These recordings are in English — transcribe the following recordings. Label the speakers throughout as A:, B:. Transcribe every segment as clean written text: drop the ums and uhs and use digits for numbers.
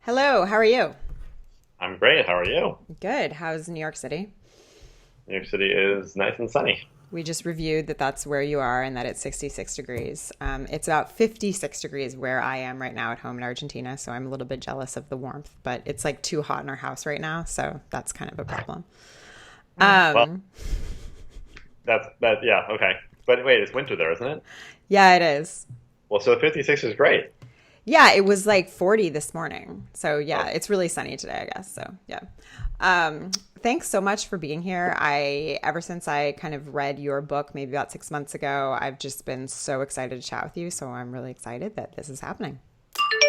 A: Hello, how are you?
B: I'm great. How are you?
A: Good. How's New York City?
B: New York City is nice and sunny.
A: We just reviewed that that's where you are and that it's 66 degrees. It's about 56 degrees where I am right now at home in Argentina, so I'm a little bit jealous of the warmth, but it's like too hot in our house right now, so that's kind of a problem.
B: Well,
A: Um,
B: yeah, okay. But wait, it's winter there, isn't it?
A: yeah, it is.
B: Well, so 56 is great.
A: Yeah, it was like 40 this morning. So yeah,
B: Oh,
A: it's really sunny today, I guess. So yeah. Thanks so much for being here. Ever since I kind of read your book, maybe about 6 months ago, I've just been so excited to chat with you. So I'm really excited that this is happening.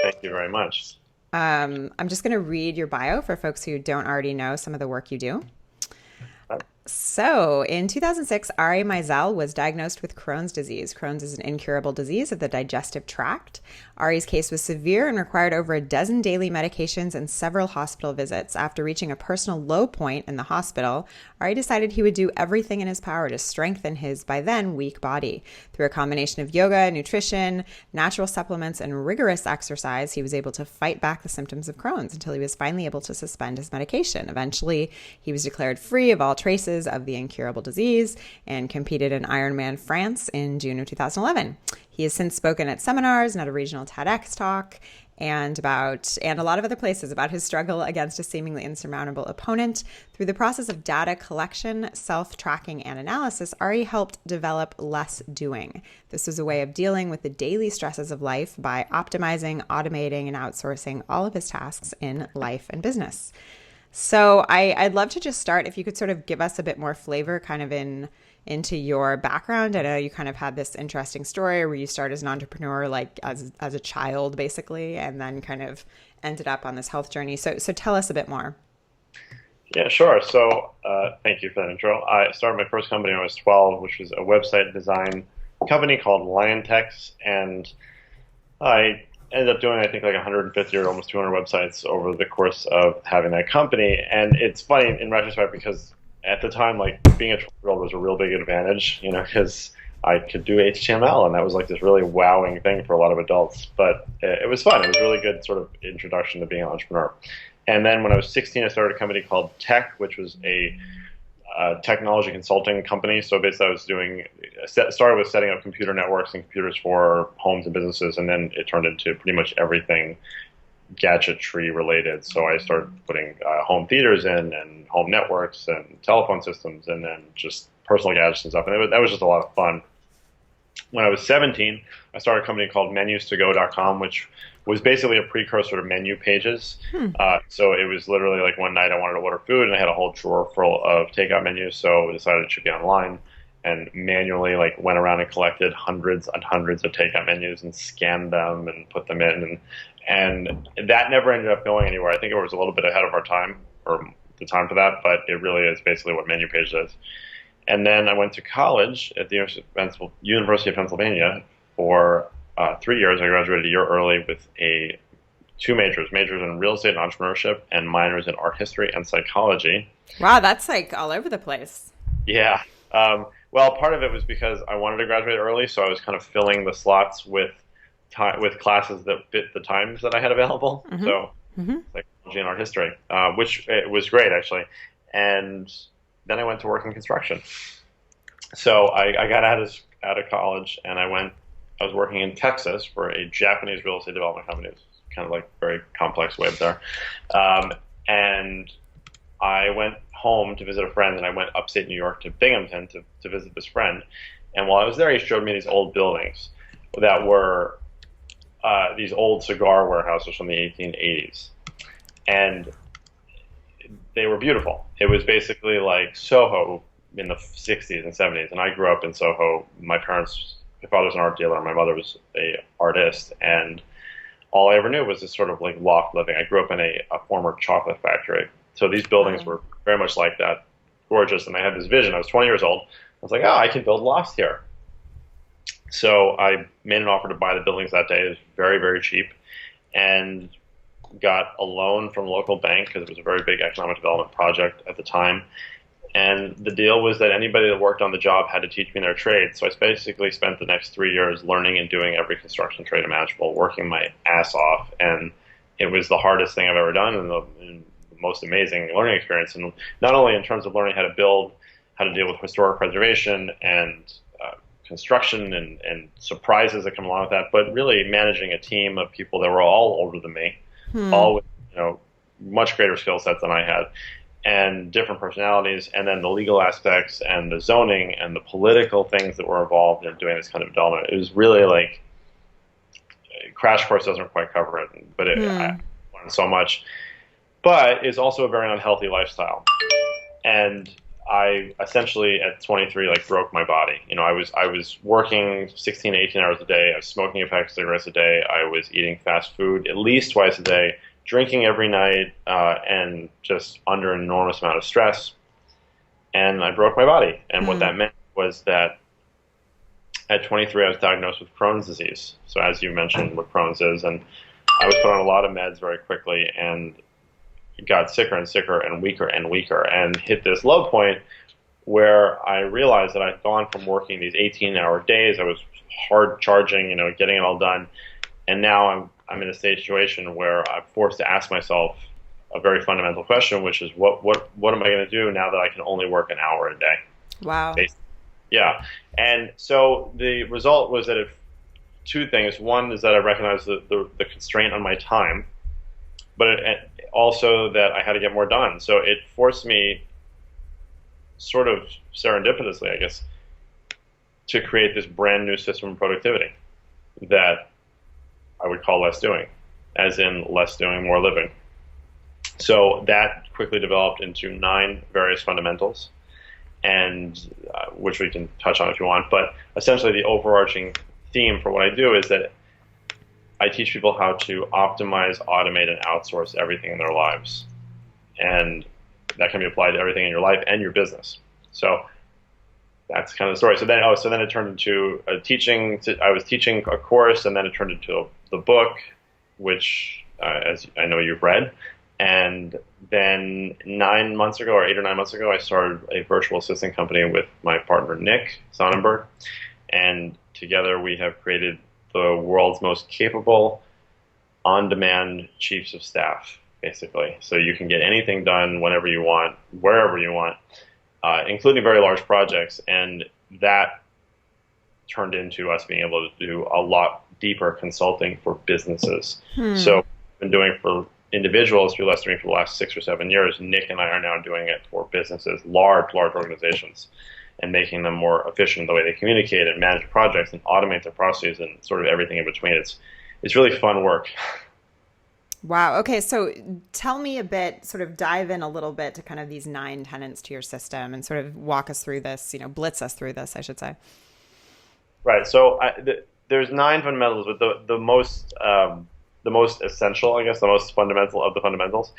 B: thank you very much.
A: I'm just going to read your bio for folks who don't already know some of the work you do.
B: Uh,
A: So, in 2006, Ari Meisel was diagnosed with Crohn's disease. Crohn's is an incurable disease of the digestive tract. Ari's case was severe and required over a dozen daily medications and several hospital visits. After reaching a personal low point in the hospital, Ari decided he would do everything in his power to strengthen his, by then, weak body. Through a combination of yoga, nutrition, natural supplements, and rigorous exercise, he was able to fight back the symptoms of Crohn's until he was finally able to suspend his medication. Eventually, he was declared free of all traces of the incurable disease and competed in Ironman France in June of 2011. He has since spoken at seminars and at a regional TEDx talk and a lot of other places about his struggle against a seemingly insurmountable opponent. Through the process of data collection, self-tracking, and analysis, Ari helped develop less doing. This was a way of dealing with the daily stresses of life by optimizing, automating, and outsourcing all of his tasks in life and business. So I'd love to just start if you could sort of give us a bit more flavor kind of into your background. I know you kind of had this interesting story where you started as an entrepreneur like as a child basically and then kind of ended up on this health journey. So tell us a bit more.
B: Yeah, sure. So, thank you for that intro. I started my first company when I was 12, which was a website design company called Liontex, and I ended up doing, I think, like 150 or almost 200 websites over the course of having that company. And it's funny in retrospect because at the time, like being a 12-year-old was a real big advantage, because I could do HTML, and that was like this really wowing thing for a lot of adults. But it was fun. It was a really good sort of introduction to being an entrepreneur. And then when I was 16, I started a company called Tech, which was a technology consulting company. So basically, I was started with setting up computer networks and computers for homes and businesses, and then it turned into pretty much everything gadgetry related. So I started putting home theaters in, and home networks, and telephone systems, and then just personal gadgets and stuff. And that was just a lot of fun. When I was 17, I started a company called menus2go.com, which was basically a precursor to menu pages. So it was literally like one night I wanted to order food and I had a whole drawer full of takeout menus. So I decided it should be online and manually like went around and collected hundreds and hundreds of takeout menus and scanned them and put them in. And that never ended up going anywhere. I think it was a little bit ahead of our time or the time for that, but it really is basically what menu page is. And then I went to college at the University of Pennsylvania for 3 years. I graduated a year early with two majors in real estate and entrepreneurship, and minors in art history and psychology.
A: Wow, that's like all over the place.
B: Yeah. Well, part of it was because I wanted to graduate early, so I was kind of filling the slots with with classes that fit the times that I had available. So
A: Hmm.
B: psychology and art history, which it was great actually. And then I went to work in construction. So I got out of college and I was working in Texas for a Japanese real estate development company. It's kind of like very complex web there. And I went home to visit a friend, and I went upstate New York to Binghamton to visit this friend. And while I was there, he showed me these old buildings that were these old cigar warehouses from the 1880s. And they were beautiful. It was basically like Soho in the 60s and 70s. And I grew up in Soho. My father's an art dealer, and my mother was a artist. And all I ever knew was this sort of like loft living. I grew up in a former chocolate factory. So these buildings
A: Wow.
B: were very much like that, gorgeous. And I had this vision. I was 20 years old. I was like, oh, I can build lofts here. So I made an offer to buy the buildings that day. It was very, very cheap, and got a loan from a local bank because it was a very big economic development project at the time. And the deal was that anybody that worked on the job had to teach me their trade. So I basically spent the next 3 years learning and doing every construction trade imaginable, working my ass off. And it was the hardest thing I've ever done and the most amazing learning experience. And not only in terms of learning how to build, how to deal with historic preservation and construction and surprises that come along with that, but really managing a team of people that were all older than me, all with much greater skill sets than I had, and different personalities, and then the legal aspects and the zoning and the political things that were involved in doing this kind of development. It was really like crash course doesn't quite cover it, but I learned so much. But it's also a very unhealthy lifestyle, and I essentially at 23 like broke my body. I was working 16 to 18 hours a day. I was smoking a pack of cigarettes a day. I was eating fast food at least twice a day, drinking every night, and just under an enormous amount of stress. And I broke my body. And what that meant was that at 23 I was diagnosed with Crohn's disease. So as you mentioned what Crohn's is, and I was put on a lot of meds very quickly and got sicker and sicker and weaker, and hit this low point where I realized that I'd gone from working these 18-hour days. I was hard charging, getting it all done, and now I'm in a situation where I'm forced to ask myself a very fundamental question, which is what am I going to do now that I can only work an hour a day?
A: Wow.
B: Basically. Yeah, and so the result was that two things. One is that I recognized the constraint on my time, but also that I had to get more done. So it forced me, sort of serendipitously, I guess, to create this brand new system of productivity that I would call less doing, as in less doing, more living. So that quickly developed into 9 various fundamentals, and which we can touch on if you want. But essentially the overarching theme for what I do is that I teach people how to optimize, automate, and outsource everything in their lives. And that can be applied to everything in your life and your business. So that's kind of the story. So then it turned into teaching. I was teaching a course, and then it turned into the book, which, as I know you've read. And then 9 months ago, or 8 or 9 months ago, I started a virtual assistant company with my partner, Nick Sonnenberg. And together we have created the world's most capable on-demand chiefs of staff, basically. So you can get anything done whenever you want, wherever you want, including very large projects. And that turned into us being able to do a lot deeper consulting for businesses. So we've been doing for individuals through less doing for the last 6 or 7 years. Nick and I are now doing it for businesses, large organizations, and making them more efficient in the way they communicate and manage projects and automate their processes and sort of everything in between. It's really fun work.
A: Wow. Okay. So tell me a bit, sort of dive in a little bit to kind of these 9 tenets to your system and sort of walk us through this, blitz us through this, I should say.
B: Right. So there's 9 fundamentals, but the most essential, I guess, the most fundamental of the fundamentals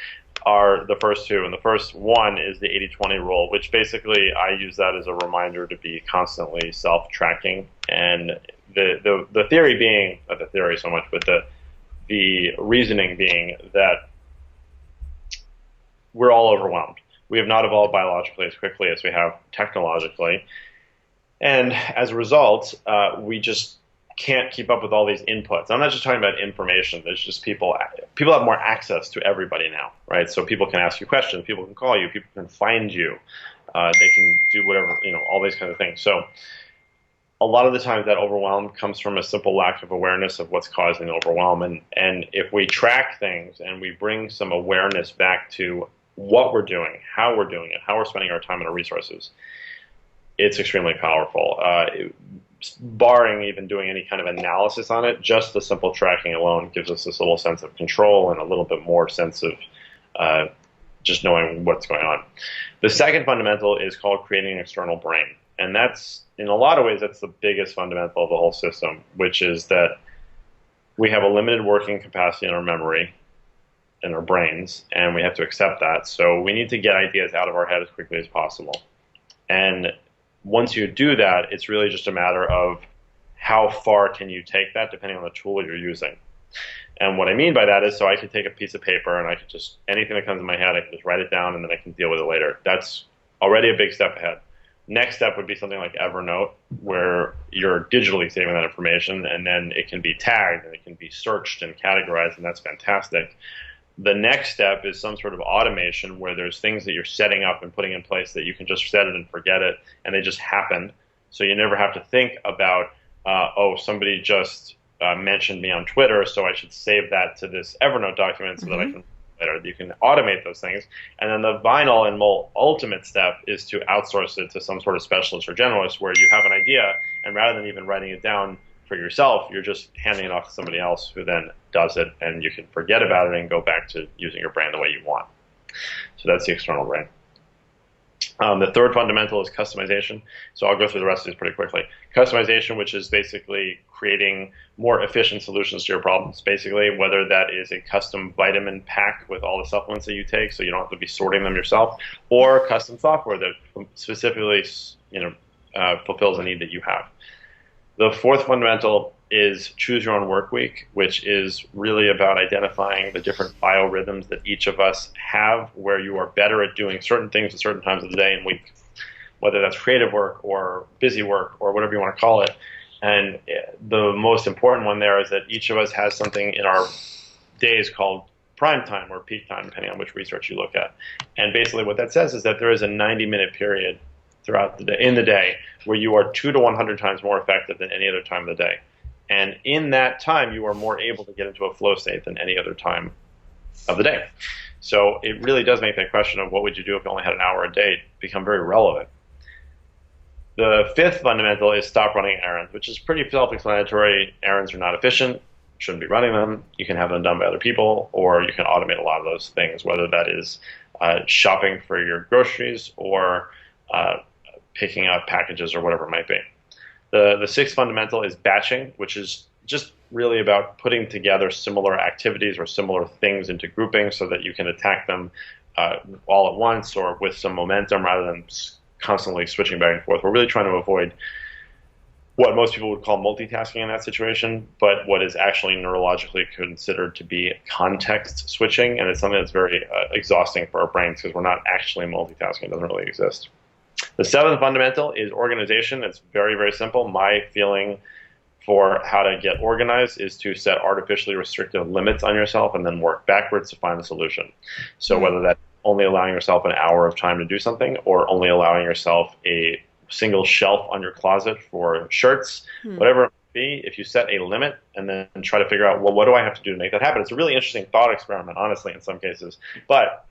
B: are the first 2. And the first one is the 80-20 rule, which basically I use that as a reminder to be constantly self-tracking. And the theory being, not the theory so much, but the reasoning being that we're all overwhelmed. We have not evolved biologically as quickly as we have technologically. And as a result, we just can't keep up with all these inputs. I'm not just talking about information. There's just people have more access to everybody now, right? So people can ask you questions, people can call you, people can find you, they can do whatever, all these kinds of things. So a lot of the times that overwhelm comes from a simple lack of awareness of what's causing the overwhelm. And if we track things and we bring some awareness back to what we're doing, how we're doing it, how we're spending our time and our resources, it's extremely powerful. Barring even doing any kind of analysis on it, just the simple tracking alone gives us this little sense of control and a little bit more sense of just knowing what's going on. The second fundamental is called creating an external brain. And that's, in a lot of ways, that's the biggest fundamental of the whole system, which is that we have a limited working capacity in our memory, in our brains, and we have to accept that. So we need to get ideas out of our head as quickly as possible. And once you do that, it's really just a matter of how far can you take that depending on the tool you're using. And what I mean by that is, so I could take a piece of paper and I could just, anything that comes in my head, I can just write it down and then I can deal with it later. That's already a big step ahead. Next step would be something like Evernote, where you're digitally saving that information, and then it can be tagged and it can be searched and categorized, and that's fantastic. The next step is some sort of automation where there's things that you're setting up and putting in place that you can just set it and forget it, and they just happen. So you never have to think about, somebody just mentioned me on Twitter, so I should save that to this Evernote document so that I can later. You can automate those things. And then the final and more ultimate step is to outsource it to some sort of specialist or generalist where you have an idea, and rather than even writing it down for yourself, you're just handing it off to somebody else who then does it, and you can forget about it and go back to using your brain the way you want. So that's the external brain. The third fundamental is customization. So I'll go through the rest of these pretty quickly. Customization, which is basically creating more efficient solutions to your problems, basically, whether that is a custom vitamin pack with all the supplements that you take so you don't have to be sorting them yourself, or custom software that specifically fulfills a need that you have. The fourth fundamental is choose your own work week, which is really about identifying the different biorhythms that each of us have, where you are better at doing certain things at certain times of the day and week, whether that's creative work or busy work or whatever you want to call it. And the most important one there is that each of us has something in our days called prime time or peak time, depending on which research you look at. And basically what that says is that there is a 90-minute period throughout the day, in the day, where you are 2 to 100 times more effective than any other time of the day. And in that time, you are more able to get into a flow state than any other time of the day. So it really does make that question of what would you do if you only had an hour a day become very relevant. The fifth fundamental is stop running errands, which is pretty self-explanatory. Errands are not efficient, shouldn't be running them. You can have them done by other people, or you can automate a lot of those things, whether that is shopping for your groceries or picking up packages or whatever it might be. The sixth fundamental is batching, which is just really about putting together similar activities or similar things into groupings so that you can attack them all at once or with some momentum rather than constantly switching back and forth. We're really trying to avoid what most people would call multitasking in that situation, but what is actually neurologically considered to be context switching, and it's something that's very exhausting for our brains because we're not actually multitasking. It doesn't really exist. The seventh fundamental is organization. It's very, very simple. My feeling for how to get organized is to set artificially restrictive limits on yourself and then work backwards to find a solution. So whether that's only allowing yourself an hour of time to do something or only allowing yourself a single shelf on your closet for shirts, whatever it might be, if you set a limit and then try to figure out, well, what do I have to do to make that happen? It's a really interesting thought experiment, honestly, in some cases. But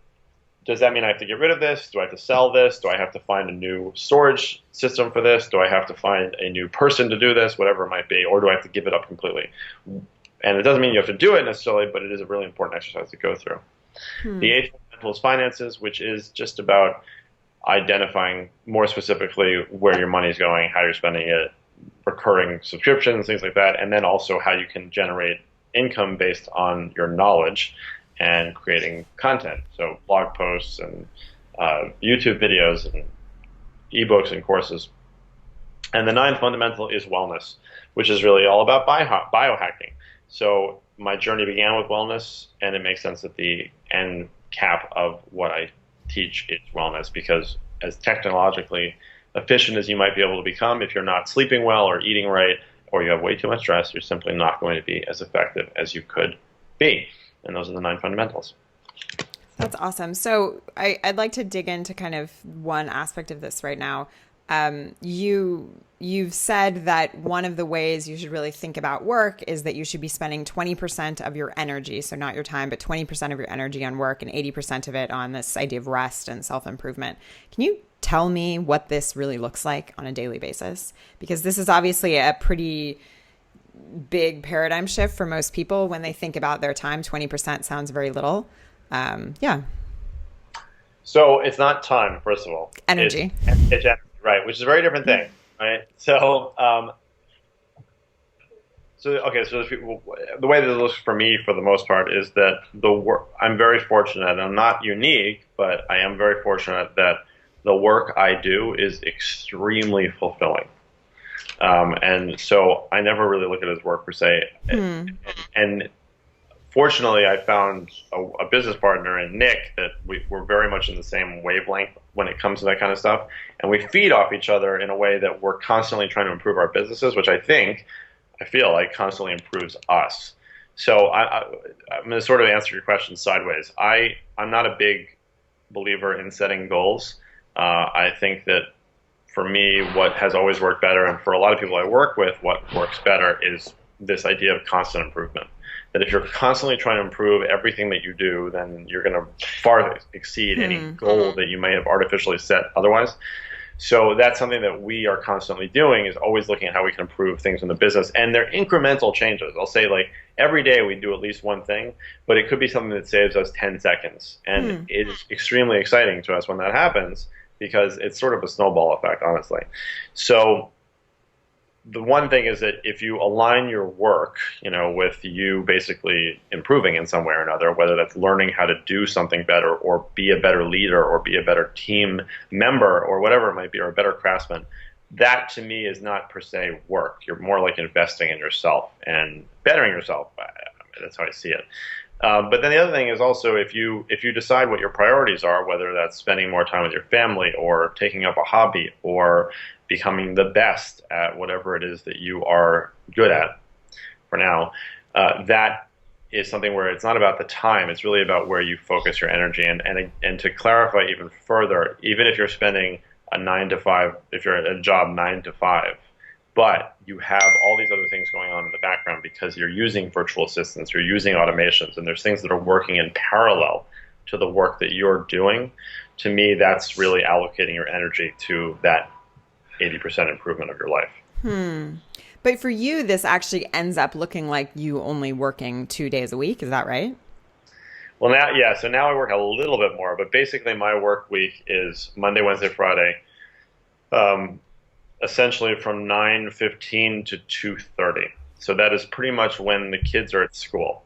B: does that mean I have to get rid of this? Do I have to sell this? Do I have to find a new storage system for this? Do I have to find a new person to do this? Whatever it might be. Or do I have to give it up completely? And it doesn't mean you have to do it necessarily, but it is a really important exercise to go through. The eighth fundamental is finances, which is just about identifying more specifically where your money is going, how you're spending it, recurring subscriptions, things like that, and then also how you can generate income based on your knowledge and creating content, so blog posts and YouTube videos and ebooks and courses. And the ninth fundamental is wellness, which is really all about biohacking. So my journey began with wellness, and it makes sense that the end cap of what I teach is wellness, because as technologically efficient as you might be able to become, if you're not sleeping well or eating right, or you have way too much stress, you're simply not going to be as effective as you could be. And those are the 9 fundamentals.
A: That's awesome. So I'd like to dig into kind of one aspect of this right now. You've said that one of the ways you should really think about work is that you should be spending 20% of your energy, so not your time, but 20% of your energy on work and 80% of it on this idea of rest and self-improvement. Can you tell me what this really looks like on a daily basis? Because this is obviously a pretty big paradigm shift for most people when they think about their time. 20% sounds very little.
B: So it's not time, first of all.
A: Energy.
B: It's energy, right, which is a very different thing, right? So, the way that it looks for me, for the most part, is that I'm very fortunate, and I'm not unique, but I am very fortunate that the work I do is extremely fulfilling. And so I never really look at it as work per se. And fortunately, I found a business partner in Nick that we're very much in the same wavelength when it comes to that kind of stuff. And we feed off each other in a way that we're constantly trying to improve our businesses, which I feel like constantly improves us. So I'm going to sort of answer your question sideways. I'm not a big believer in setting goals. I think that for me, what has always worked better, and for a lot of people I work with, what works better is this idea of constant improvement. That if you're constantly trying to improve everything that you do, then you're going to far exceed any goal that you may have artificially set otherwise. So that's something that we are constantly doing, is always looking at how we can improve things in the business. And they're incremental changes. I'll say, like, every day we do at least one thing, but it could be something that saves us 10 seconds. And it's extremely exciting to us when that happens, because it's sort of a snowball effect, honestly. So the one thing is that if you align your work, with you basically improving in some way or another, whether that's learning how to do something better or be a better leader or be a better team member or whatever it might be, or a better craftsman, that to me is not per se work. You're more like investing in yourself and bettering yourself. That's how I see it. But then the other thing is also, if you decide what your priorities are, whether that's spending more time with your family or taking up a hobby or becoming the best at whatever it is that you are good at for now, that is something where it's not about the time. It's really about where you focus your energy. And to clarify even further, even if you're spending a 9 to 5, if you're at a job 9 to 5, but you have all these other things going on in the background because you're using virtual assistants, you're using automations, and there's things that are working in parallel to the work that you're doing, to me, that's really allocating your energy to that 80% improvement of your life.
A: But for you, this actually ends up looking like you only working 2 days a week. Is that right?
B: Well, so now I work a little bit more, but basically my work week is Monday, Wednesday, Friday, essentially from 9:15 to 2:30. So that is pretty much when the kids are at school,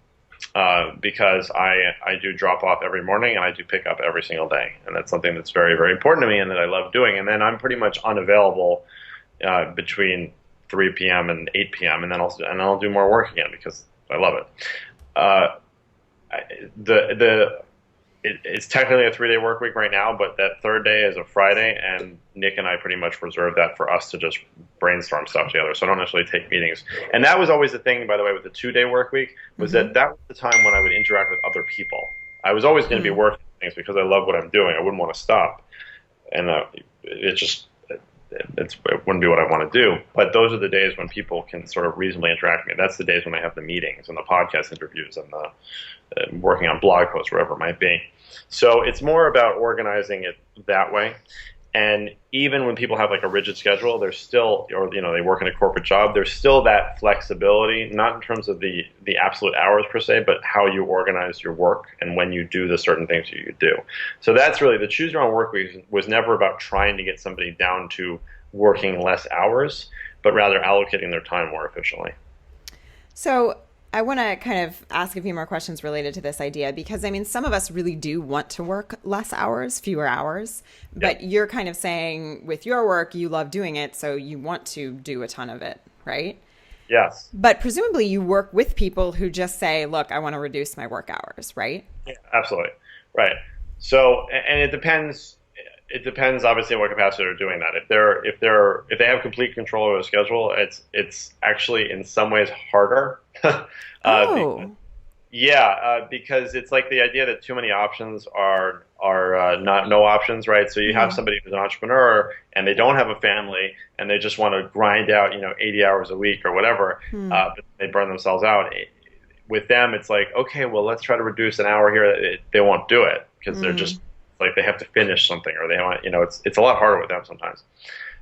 B: because I do drop off every morning and I do pick up every single day. And that's something that's very, very important to me and that I love doing. And then I'm pretty much unavailable between 3 p.m. and 8 p.m. And then I'll do more work again because I love it. It's technically a 3-day work week right now, but that third day is a Friday, and Nick and I pretty much reserve that for us to just brainstorm stuff together. So I don't necessarily take meetings. And that was always the thing, by the way, with the 2-day work week, was that was the time when I would interact with other people. I was always going to be working on things because I love what I'm doing. I wouldn't want to stop. And it wouldn't be what I want to do. But those are the days when people can sort of reasonably interact with me. That's the days when I have the meetings and the podcast interviews and the working on blog posts, wherever it might be. So it's more about organizing it that way. And even when people have like a rigid schedule, there's still, or they work in a corporate job, there's still that flexibility, not in terms of the absolute hours per se, but how you organize your work and when you do the certain things you do. So that's really, the choose your own work week was never about trying to get somebody down to working less hours, but rather allocating their time more efficiently.
A: So I want to kind of ask a few more questions related to this idea, because some of us really do want to work less hours, fewer hours, but you're kind of saying with your work, you love doing it, so you want to do a ton of it, right?
B: Yes.
A: But presumably you work with people who just say, look, I want to reduce my work hours, right?
B: Yeah, absolutely. Right. So, and it depends obviously in what capacity they're doing that. If they have complete control over the schedule, it's actually in some ways harder. Because it's like the idea that too many options are not no options, right? So you have somebody who's an entrepreneur and they don't have a family and they just want to grind out 80 hours a week or whatever, but they burn themselves out. With them, it's like, okay, well, let's try to reduce an hour here. They won't do it because they're just like they have to finish something, or they want, it's a lot harder with them sometimes.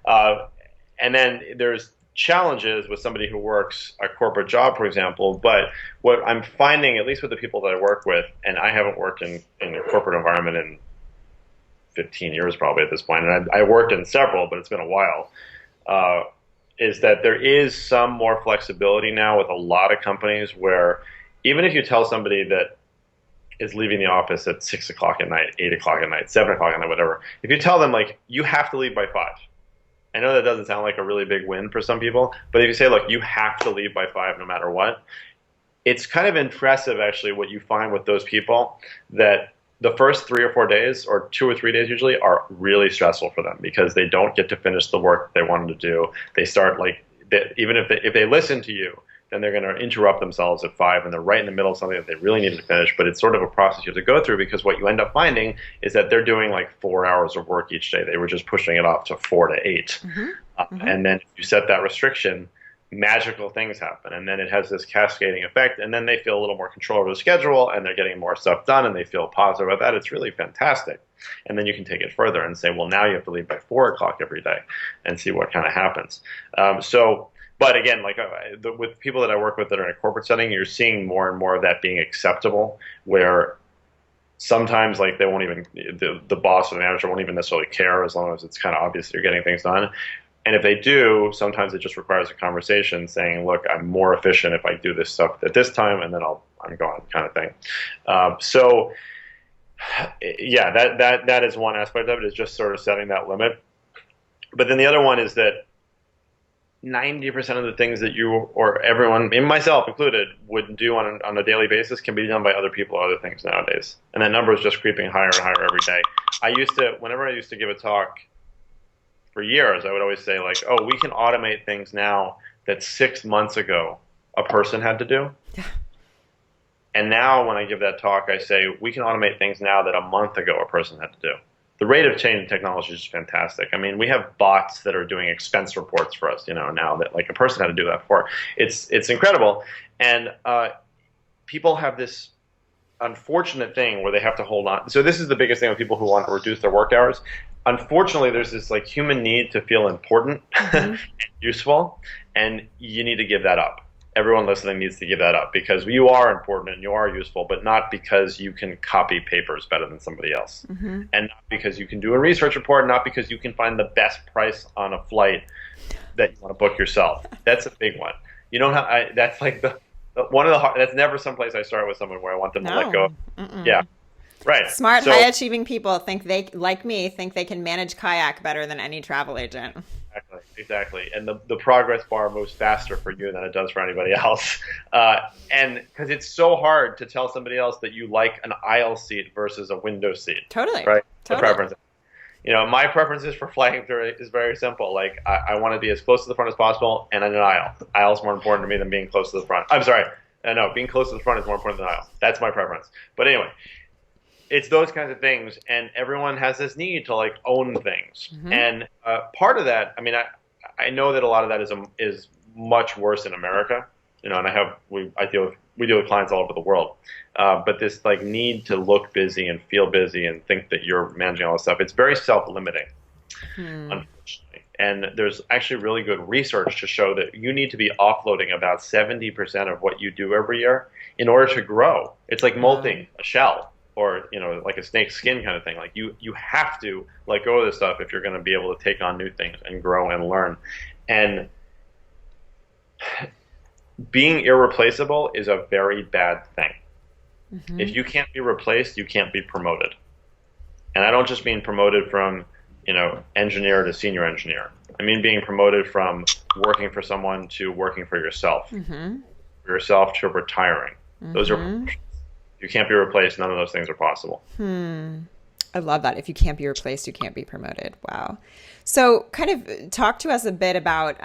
B: And then there's challenges with somebody who works a corporate job, for example. But what I'm finding, at least with the people that I work with, and I haven't worked in a corporate environment in 15 years probably at this point, and I worked in several, but it's been a while, is that there is some more flexibility now with a lot of companies where even if you tell somebody that is leaving the office at 6 o'clock at night, 8 o'clock at night, 7 o'clock at night, whatever, if you tell them, like, you have to leave by 5, I know that doesn't sound like a really big win for some people, but if you say, look, you have to leave by 5 no matter what, it's kind of impressive actually what you find with those people, that the first 3 or 4 days, or 2 or 3 days usually, are really stressful for them because they don't get to finish the work they wanted to do. They start even if they listen to you, then they're going to interrupt themselves at 5, and they're right in the middle of something that they really needed to finish. But it's sort of a process you have to go through, because what you end up finding is that they're doing like 4 hours of work each day. They were just pushing it off to 4 to 8. And then if you set that restriction, magical things happen, and then it has this cascading effect, and then they feel a little more control over the schedule, and they're getting more stuff done, and they feel positive about that. It's really fantastic. And then you can take it further and say, well, now you have to leave by 4 o'clock every day, and see what kind of happens. But again, with people that I work with that are in a corporate setting, you're seeing more and more of that being acceptable, where sometimes they won't even, the boss or the manager won't even necessarily care, as long as it's kind of obvious that you're getting things done. And if they do, sometimes it just requires a conversation saying, look, I'm more efficient if I do this stuff at this time, and then I'm gone, kind of thing. That is one aspect of it, is just sort of setting that limit. But then the other one is that 90% of the things that you, or everyone, and myself included, would do on a daily basis can be done by other people or other things nowadays. And that number is just creeping higher and higher every day. Whenever I used to give a talk for years, I would always say, oh, we can automate things now that 6 months ago a person had to do. Yeah. And now when I give that talk, I say, we can automate things now that a month ago a person had to do. The rate of change in technology is fantastic. I mean, we have bots that are doing expense reports for us, now that a person had to do that before. It's incredible. And people have this unfortunate thing where they have to hold on. So this is the biggest thing with people who want to reduce their work hours. Unfortunately, there's this human need to feel important and useful, and you need to give that up. Everyone listening needs to give that up, because you are important and you are useful, but not because you can copy papers better than somebody else. And not because you can do a research report, not because you can find the best price on a flight that you want to book yourself. That's a big one. You don't have, that's one of the hard, that's never someplace I start with someone where I want them to let go. Yeah. Right.
A: Smart, high-achieving people think they can manage kayak better than any travel agent.
B: Exactly. And the progress bar moves faster for you than it does for anybody else. And because it's so hard to tell somebody else that you like an aisle seat versus a window seat.
A: Totally.
B: Right?
A: Totally.
B: The preference. My preferences for flying through is very simple. I want to be as close to the front as possible, and in an aisle. The aisle is more important to me than being close to the front. I'm sorry. No, being close to the front is more important than the aisle. That's my preference. But anyway, it's those kinds of things, and everyone has this need to own things. And part of that, I mean, I know that a lot of that is much worse in America, and we deal with clients all over the world. But this need to look busy and feel busy and think that you're managing all this stuff, it's very self-limiting, unfortunately. And there's actually really good research to show that you need to be offloading about 70% of what you do every year in order to grow. It's like molting a shell, or like a snake's skin kind of thing. You have to let go of this stuff if you're going to be able to take on new things and grow and learn. And being irreplaceable is a very bad thing. If you can't be replaced, you can't be promoted. And I don't just mean promoted from engineer to senior engineer. I mean being promoted from working for someone to working for yourself, for yourself to retiring. Those are, you can't be replaced. None of those things are possible.
A: I love that. If you can't be replaced, you can't be promoted. Wow. So kind of talk to us a bit about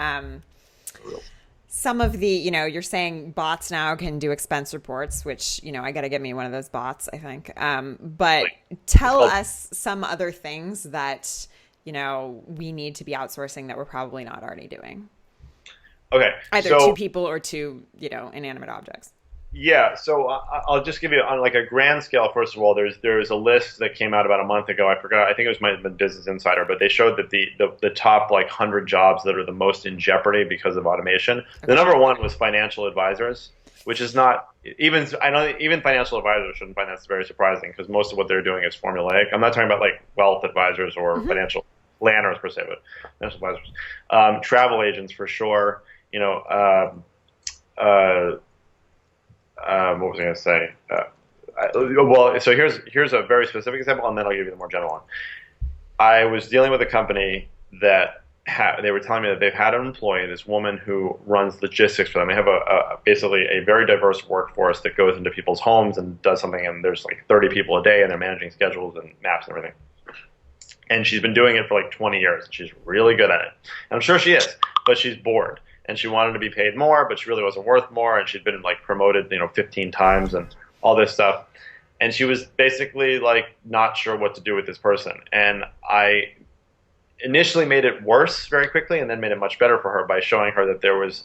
A: some of the, you're saying bots now can do expense reports, which, I got to get me one of those bots, I think. But tell us some other things that, we need to be outsourcing that we're probably not already doing.
B: Okay.
A: Either to people or to, inanimate objects.
B: Yeah, so I'll just give you on a grand scale. First of all, there's a list that came out about a month ago. I forgot. I think it might have been Business Insider, but they showed that the top 100 jobs that are the most in jeopardy because of automation. Okay. The number one was financial advisors, which is not even. I know even financial advisors shouldn't find that very surprising, because most of what they're doing is formulaic. I'm not talking about wealth advisors or financial planners per se, but financial advisors, travel agents for sure. What was I going to say? So here's a very specific example, and then I'll give you the more general one. I was dealing with a company that they were telling me that they've had an employee, this woman who runs logistics for them. They have basically a very diverse workforce that goes into people's homes and does something, and there's like 30 people a day, and they're managing schedules and maps and everything. And she's been doing it for like 20 years. And she's really good at it. And I'm sure she is, but she's bored. And she wanted to be paid more, but she really wasn't worth more. And she'd been like promoted, 15 times and all this stuff. And she was basically like not sure what to do with this person. And I initially made it worse very quickly and then made it much better for her by showing her that there was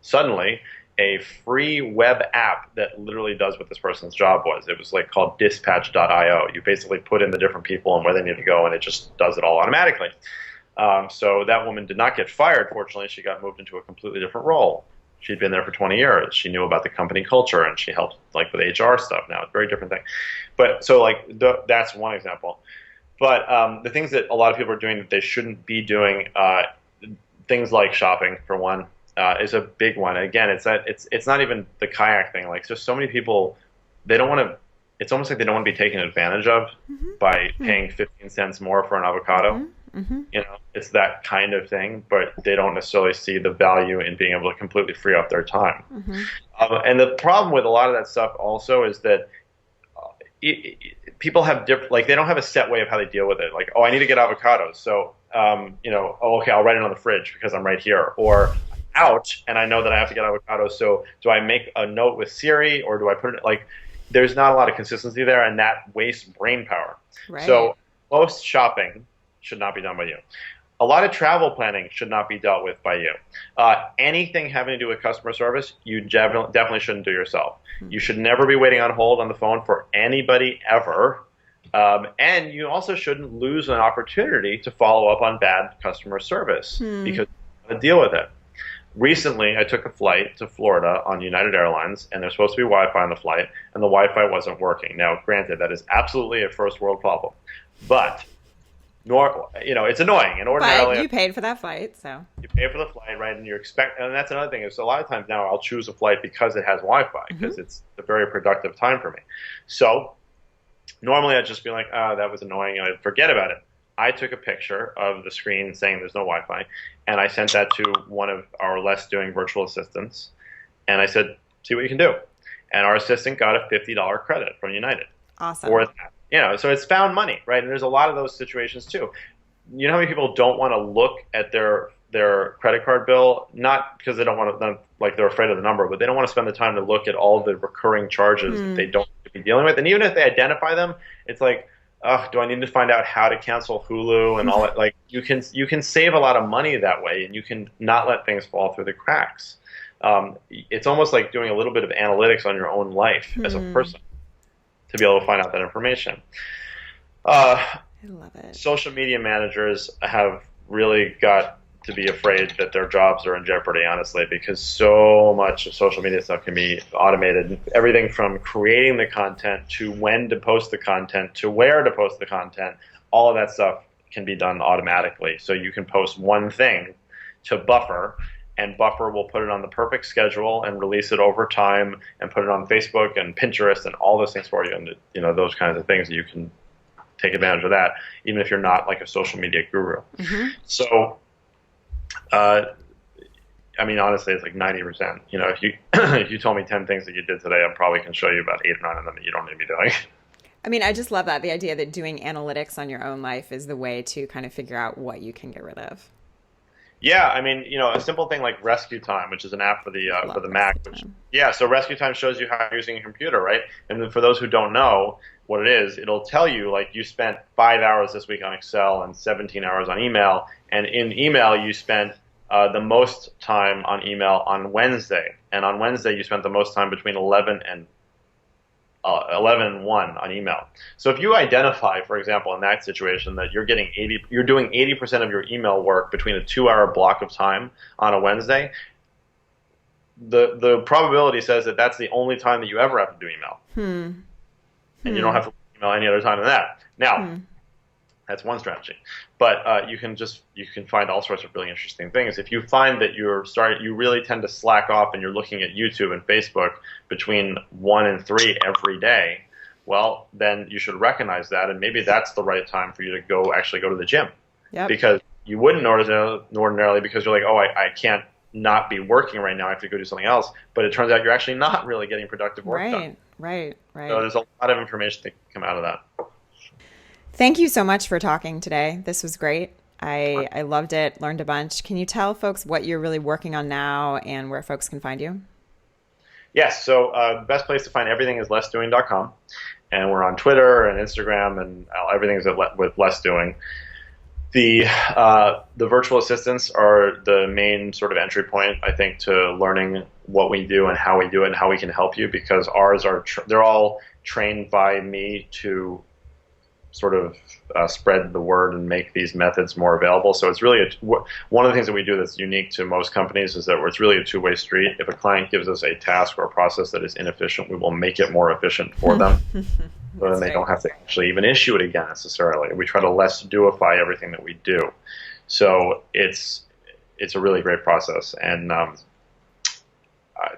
B: suddenly a free web app that literally does what this person's job was. It was like called dispatch.io. You basically put in the different people and where they need to go, and it just does it all automatically. So that woman did not get fired, fortunately. She got moved into a completely different role. She'd been there for 20 years. She knew about the company culture, and she helped like with HR stuff now. It's a very different thing. But so like that's one example. But the things that a lot of people are doing that they shouldn't be doing, things like shopping, for one, is a big one. Again, it's not even the kayak thing. Like, just so many people, they don't want to. It's almost like they don't want to be taken advantage of by paying 15 cents more for an avocado. It's that kind of thing, but they don't necessarily see the value in being able to completely free up their time. And the problem with a lot of that stuff also is that people have different, like, they don't have a set way of how they deal with it. Like, oh, I need to get avocados, so oh, okay, I'll write it on the fridge because I'm right here. Or out, and I know that I have to get avocados, so do I make a note with Siri, or do I put it, like, there's not a lot of consistency there, and that wastes brain power.
A: Right.
B: So most shopping should not be done by you. A lot of travel planning should not be dealt with by you. Anything having to do with customer service, you definitely shouldn't do yourself. You should never be waiting on hold on the phone for anybody ever. And you also shouldn't lose an opportunity to follow up on bad customer service because you have to deal with it. Recently, I took a flight to Florida on United Airlines, and there's supposed to be Wi-Fi on the flight, and the Wi-Fi wasn't working. Now, granted, that is absolutely a first world problem, but it's annoying. And ordinarily,
A: but you paid for that flight, so
B: you pay for the flight, right? And and that's another thing is a lot of times now I'll choose a flight because it has Wi-Fi because it's a very productive time for me. So normally I'd just be like, oh, that was annoying, and I'd forget about it. I took a picture of the screen saying there's no Wi-Fi, and I sent that to one of our less doing virtual assistants, and I said, see what you can do. And our assistant got a $50 credit from United.
A: Awesome.
B: For that. So it's found money, right? And there's a lot of those situations too. You know how many people don't want to look at their credit card bill, not because they don't want to, like they're afraid of the number, but they don't want to spend the time to look at all the recurring charges that they don't need to be dealing with. And even if they identify them, it's like, oh, do I need to find out how to cancel Hulu and all that? Like, you can save a lot of money that way, and you can not let things fall through the cracks. It's almost like doing a little bit of analytics on your own life as a person to be able to find out that information.
A: I love it.
B: Social media managers have really got to be afraid that their jobs are in jeopardy, honestly, because so much of social media stuff can be automated. Everything from creating the content to when to post the content to where to post the content, all of that stuff can be done automatically. So you can post one thing to Buffer, and Buffer will put it on the perfect schedule and release it over time and put it on Facebook and Pinterest and all those things for you. And those kinds of things, you can take advantage of that, even if you're not like a social media guru. So honestly, it's like 90%. If you if you told me 10 things that you did today, I probably can show you about 8 or 9 of them that you don't need to be doing.
A: I just love that, the idea that doing analytics on your own life is the way to kind of figure out what you can get rid of.
B: Yeah, a simple thing like Rescue Time, which is an app for the Mac. So Rescue Time shows you how you're using a computer, right? And then for those who don't know what it is, it'll tell you, like, you spent 5 hours this week on Excel and 17 hours on email, and in email you spent the most time on email on Wednesday, and on Wednesday you spent the most time between 11 and 1 on email. So if you identify, for example, in that situation that you're doing 80% of your email work between a 2-hour block of time on a Wednesday, the probability says that that's the only time that you ever have to do email. And you don't have to email any other time than that. Now, that's one strategy. But you can find all sorts of really interesting things. If you find that you really tend to slack off and you're looking at YouTube and Facebook between 1 and 3 every day, well, then you should recognize that, and maybe that's the right time for you to actually go to the gym.
A: Yep.
B: Because you wouldn't notice it ordinarily because you're like, oh, I can't not be working right now. I have to go do something else. But it turns out you're actually not really getting productive work done.
A: Right.
B: So there's a lot of information that can come out of that.
A: Thank you so much for talking today. This was great. I loved it, learned a bunch. Can you tell folks what you're really working on now and where folks can find you?
B: Yes, so the best place to find everything is lessdoing.com. And we're on Twitter and Instagram, and everything is with Less Doing. The virtual assistants are the main sort of entry point, I think, to learning what we do and how we do it and how we can help you, because ours they're all trained by me to sort of spread the word and make these methods more available. So it's really one of the things that we do that's unique to most companies is that it's really a two-way street. If a client gives us a task or a process that is inefficient, we will make it more efficient for them. So then they don't have to actually even issue it again necessarily. We try to less doify everything that we do. So it's a really great process, and that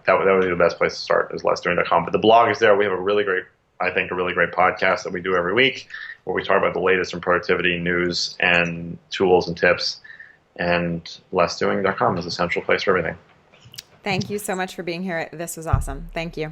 B: would be the best place to start is lessdoing.com. But the blog is there. We have a really great podcast that we do every week where we talk about the latest in productivity news and tools and tips. And lessdoing.com is a central place for everything.
A: Thank you so much for being here. This was awesome. Thank you.